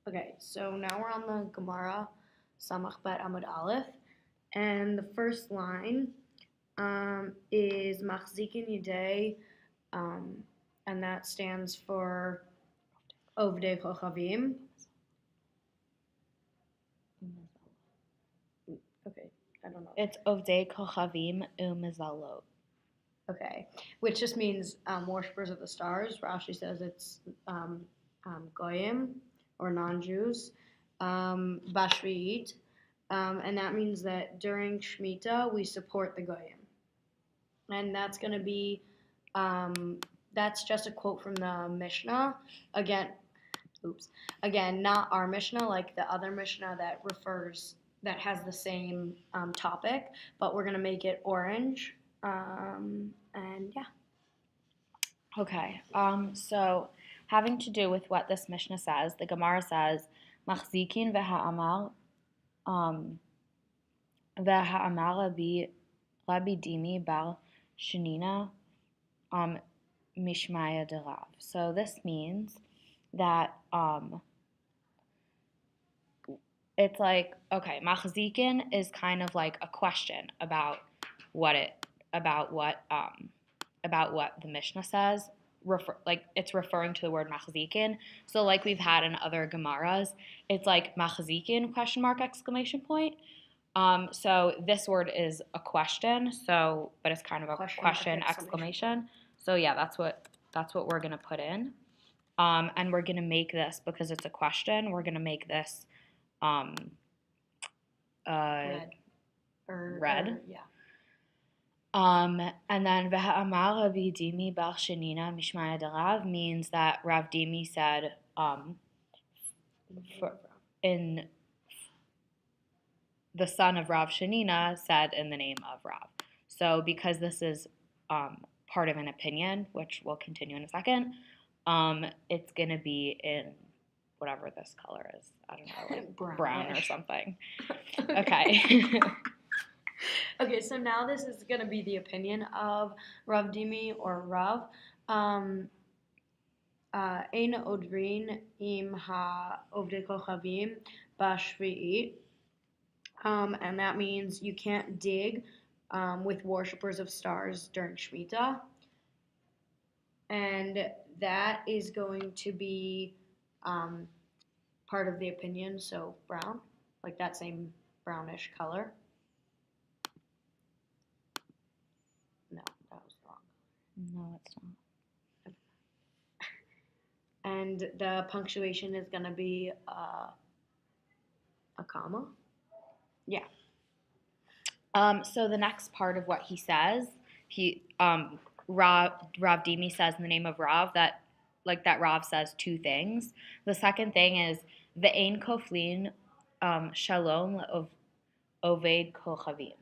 Okay, so now we're on the Gemara Samach Bet Amud Aleph, and the first line is Machzikin Yidei, um, and that stands for Ovdei Kochavim. Okay, I don't know. It's Ovdei Kochavim Umezalot. Okay, which just means worshippers of the stars. Rashi says it's Goyim, or non-Jews, Bashvi'it, and that means that during Shemitah we support the Goyim. And that's going to be, that's just a quote from the Mishnah. Again, not our Mishnah, like the other Mishnah that has the same topic, but we're going to make it orange. And yeah. Okay, so having to do with what this Mishnah says, the Gemara says, Machzikin v'ha'amar, v'ha'amar Rabbi Dimi bar Shenina, Mishmaya derav. So this means that, it's like, okay, Machzikin is kind of like a question about what the Mishnah says. It's referring to the word machzikin. So like we've had in other Gemaras, it's like machzikin ? So this word is a question. So, but it's kind of a question exclamation. So yeah, that's what we're gonna put in. And we're gonna make this, because it's a question, we're gonna make this red. Yeah. And then V'ha'amar Rabbi Dimi bar Shenina Mishmaya derav means that Rav Dimi said, in the son of Rav Shenina said in the name of Rav. So because this is part of an opinion, which we'll continue in a second, it's gonna be in whatever this color is. I don't know, like brown or something. Okay. Okay, so now this is going to be the opinion of Rav Dimi or Rav. Ein odrin im ha-ovdei kochavim bashvi'it. And that means you can't dig with worshippers of stars during Shemitah. And that is going to be part of the opinion, so brown, like that same brownish color. No, that was wrong. No, it's not. And the punctuation is going to be a comma. Yeah. So the next part of what he says, Rav Dimi says in the name of Rav that Rav says two things. The second thing is ve'ein koflin shalom of oved kochavim.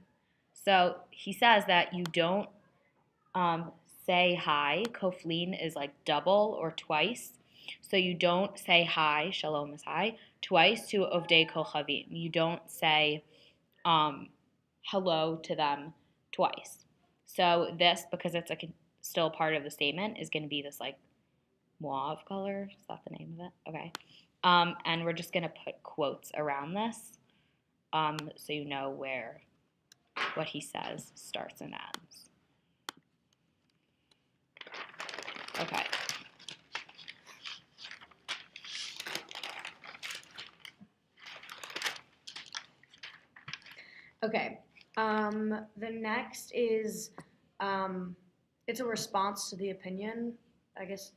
So he says that you don't say hi. Koflin is like double or twice. So you don't say hi, shalom is hi, twice to ovdei kochavim. You don't say hello to them twice. So this, because it's still part of the statement, is going to be this like mauve color. Is that the name of it? Okay. And we're just going to put quotes around this so you know where what he says starts and ends. Okay. Okay. The next is it's a response to the opinion, I guess.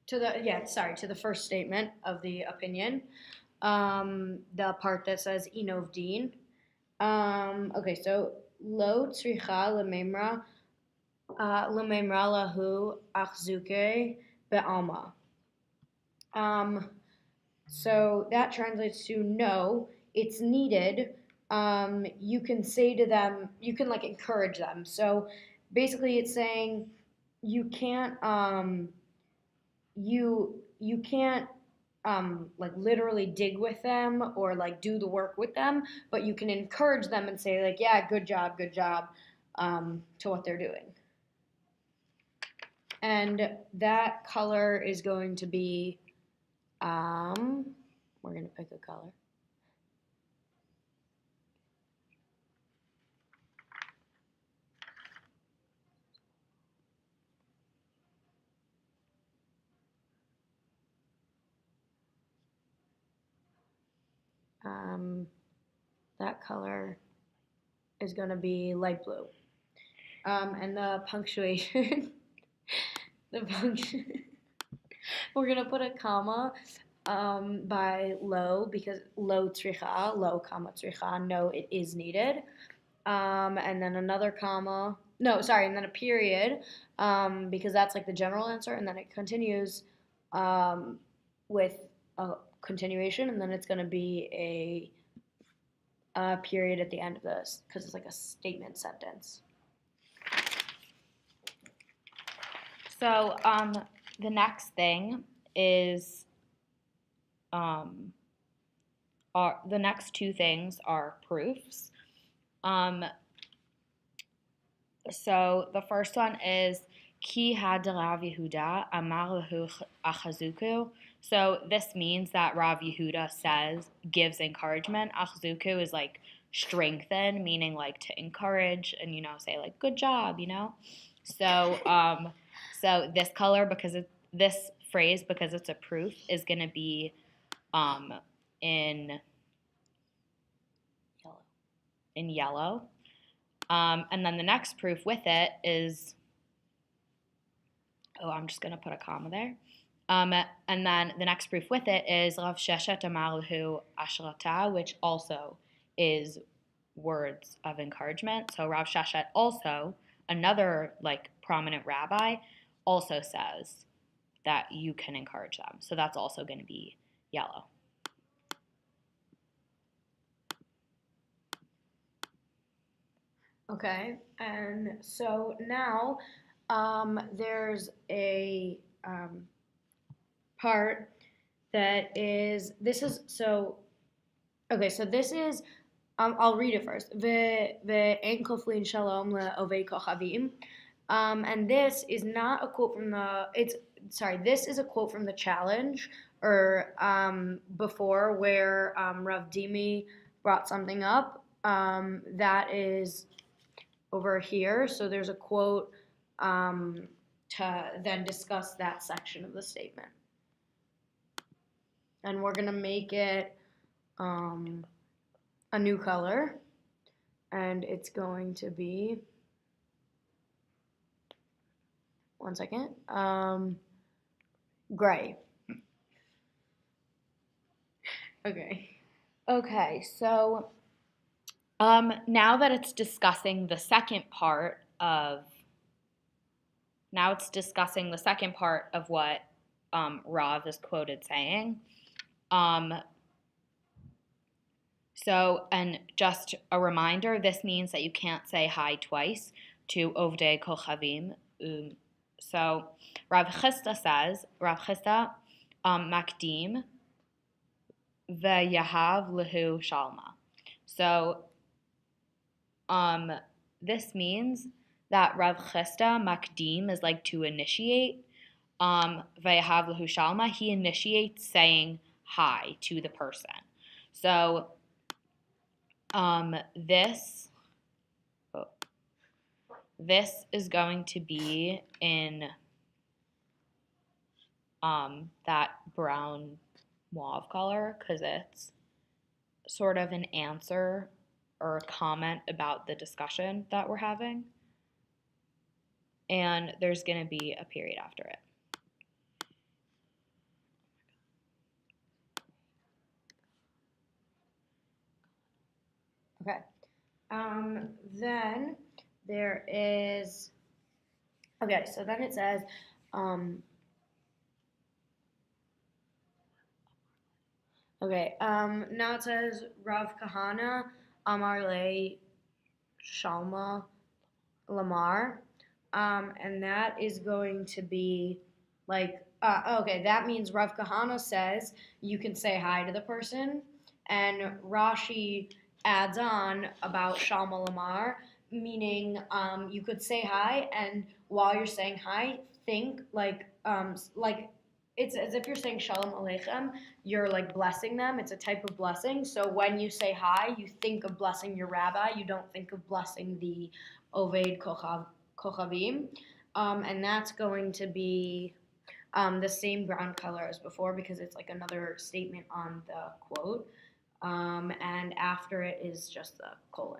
To the first statement of the opinion. The part that says Inov Din. Okay, so Lo Tzricha Lememra Lahu Achzuke Be'alma. So that translates to no, it's needed. You can say to them, you can like encourage them. So basically it's saying you can't you can't like literally dig with them or like do the work with them, but you can encourage them and say like, yeah, good job to what they're doing. And that color is going to be going to pick a color. That color is going to be light blue. And the punctuation, the function, we're going to put a comma by low, because low tzricha, low comma tzricha, no, it is needed. And then another comma, no, sorry, and then a period, because that's like the general answer, and then it continues with a continuation, and then it's going to be a period at the end of this, because it's like a statement sentence. So the next thing is the next two things are proofs. So the first one is Ki had Rav Yehuda amar lehu achazuku. So this means that Rav Yehuda gives encouragement. Achazuku is like strengthen, meaning like to encourage and say like good job, So so this color, this phrase, because it's a proof, is going to be in yellow. And then the next proof with it is, I'm just going to put a comma there. And then the next proof with it is Rav Sheshet amar lehu ashrata, which also is words of encouragement. So Rav Sheshet, also another like prominent rabbi, also says that you can encourage them. So that's also going to be yellow. Okay, and so now there's a part that is, this is, so, okay, so this is, I'll read it first. Ve'en koflin shalom le'ovei kochavim. And this is not a quote from this is a quote from the challenge, or before, where Rav Dimi brought something up. That is over here. So there's a quote to then discuss that section of the statement. And we're going to make it a new color. And it's going to be, one second, gray. Okay, so now that it's discussing the second part of what Rav is quoted saying. So, and just a reminder, this means that you can't say hi twice to Ovdei Kochavim. So Rav Chisda makdim ve'yahav lehu shalma. So this means that Rav Chisda makdim is like to initiate. Ve'yahav lehu shalma, he initiates saying hi to the person. So this is going to be in that brown mauve color, because it's sort of an answer or a comment about the discussion that we're having. And there's going to be a period after it. Okay. Then there is, okay, so then it says, now it says Rav Kahana Amar Le Shalma Lamar, and that is going to be like, that means Rav Kahana says you can say hi to the person, and Rashi adds on about Shalma Lamar, meaning you could say hi, and while you're saying hi, think like it's as if you're saying Shalom Aleichem. You're like blessing them. It's a type of blessing. So when you say hi, you think of blessing your rabbi. You don't think of blessing the Oved Kochavim. And that's going to be the same brown color as before because it's like another statement on the quote. And after it is just the colon.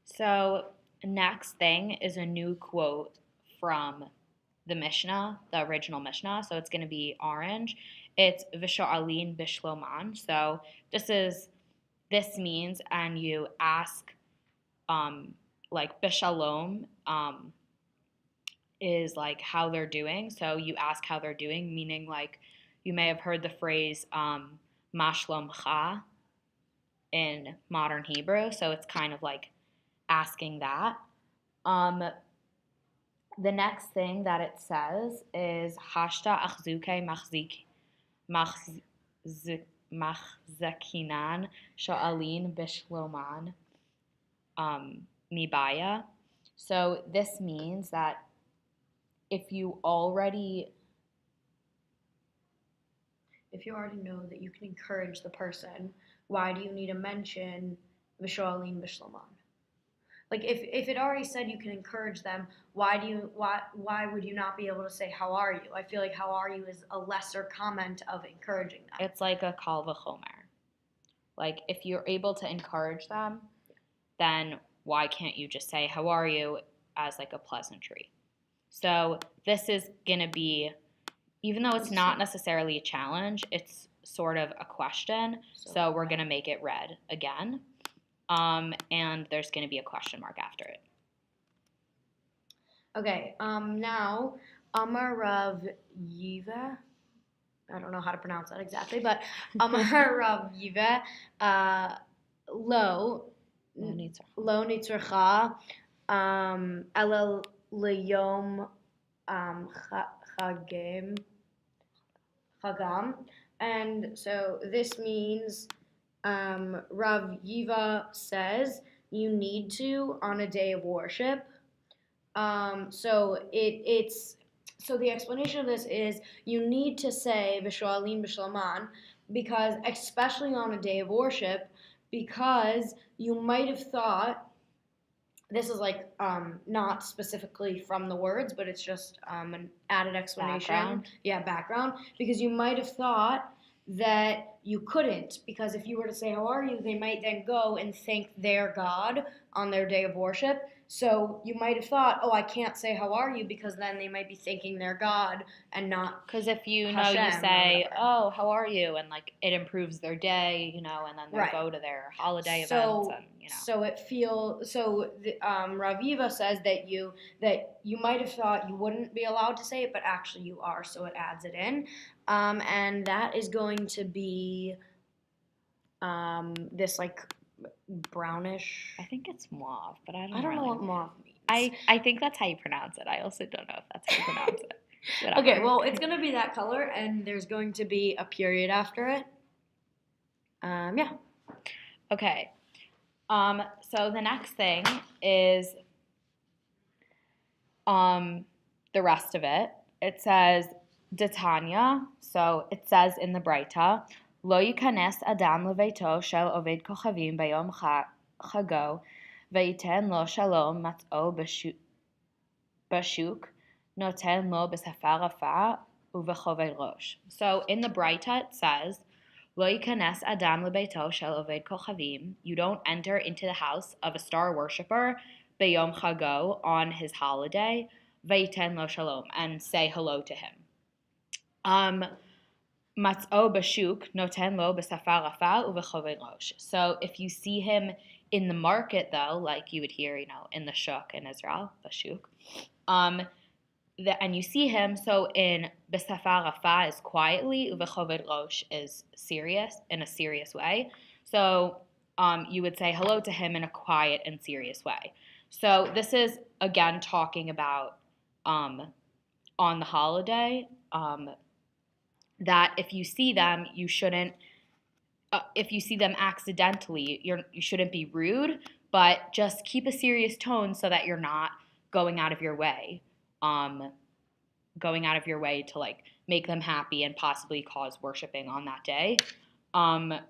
So next thing is a new quote from the Mishnah, the original Mishnah. So it's going to be orange. It's V'sha'alin bishloman. So this means, and you ask, like bishalom, is like how they're doing. So you ask how they're doing, meaning like you may have heard the phrase mashlomcha in modern Hebrew. So it's kind of like asking that. The next thing that it says is hashta achzuke machzakinan sha'alin bishloman mibaya. So this means that if you already know that you can encourage the person, why do you need to mention Vishoalim Bishloman? Like if it already said you can encourage them, why would you not be able to say how are you? I feel like how are you is a lesser comment of encouraging them. It's like a kal v'chomer. Like if you're able to encourage them, then why can't you just say how are you as like a pleasantry? So this is going to be, even though it's not necessarily a challenge, it's sort of a question. So we're going to make it red again. And there's going to be a question mark after it. Okay, now Amar Rav Yiva, I don't know how to pronounce that exactly, but Amar Rav Yiva, lo nitzracha, ela leyom chagam, and so this means Rav Yiva says you need to on a day of worship. So the explanation of this is you need to say V'shoalim b'shloman because especially on a day of worship because you might have thought this is like not specifically from the words but it's just an added explanation. Background because you might have thought that you couldn't because if you were to say how are you they might then go and thank their God on their day of worship. So you might have thought, oh, I can't say how are you because then they might be thanking their God and not because if you Hashem know you say, oh, how are you, and like it improves their day, and then they go to their holiday events, and So it feels Rav Yiva says that you might have thought you wouldn't be allowed to say it, but actually you are. So it adds it in, and that is going to be this like brownish. I think it's mauve, but I don't know what mauve means. I think that's how you pronounce it. I also don't know if that's how you pronounce it. Whatever. Okay, well, it's going to be that color, and there's going to be a period after it. Yeah. Okay. So the next thing is the rest of it. It says Detanya. So it says in the Braita, Lo yikanes adam leveito shel oved kochavim bayom chago veiten lo shalom mat'o bashuk noten lo b'safar rafa uvechoved rosh. So in the Braita it says, Lo yikanes adam lebeito shel oved kochavim. You don't enter into the house of a star worshipper bayom chago on his holiday veiten lo shalom and say hello to him. Mat'o bashuk noten lo b'safar rafa uvechoved rosh. So if you see him in the market though, like you would hear, in the shuk in Israel, bashuk, and you see him, so in b'safar rafa is quietly, uvechoved rosh is serious, in a serious way. So you would say hello to him in a quiet and serious way. So this is, again, talking about on the holiday, that if you see them, you shouldn't, if you see them accidentally, you shouldn't be rude, but just keep a serious tone so that you're not going out of your way to like make them happy and possibly cause worshiping on that day, or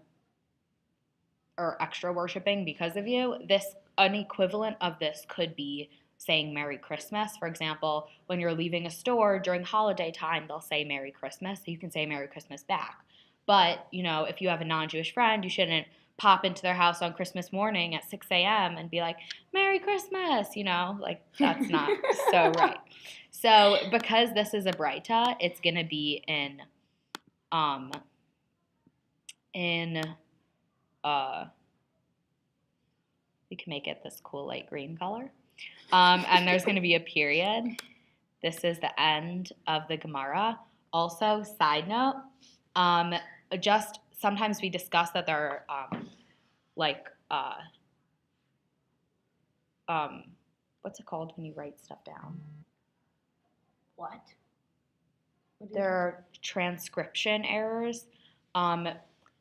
extra worshiping because of you. An equivalent of this could be saying Merry Christmas. For example, when you're leaving a store during holiday time, they'll say Merry Christmas, so you can say Merry Christmas back. But, if you have a non-Jewish friend, you shouldn't pop into their house on Christmas morning at 6 a.m. and be like, Merry Christmas, that's not so right. So because this is a Braita, it's going to be in we can make it this cool light green color. And there's going to be a period. This is the end of the Gemara. Also, side note, just sometimes we discuss that there are what's it called when you write stuff down? What? There are transcription errors.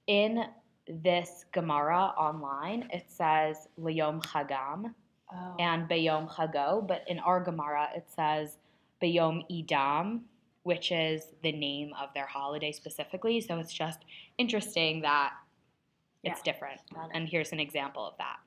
In this Gemara online, it says Liyom Chagam and Beyom Chago, but in our Gemara it says Beyom Idam, which is the name of their holiday specifically. So it's just interesting that it's different. And here's an example of that.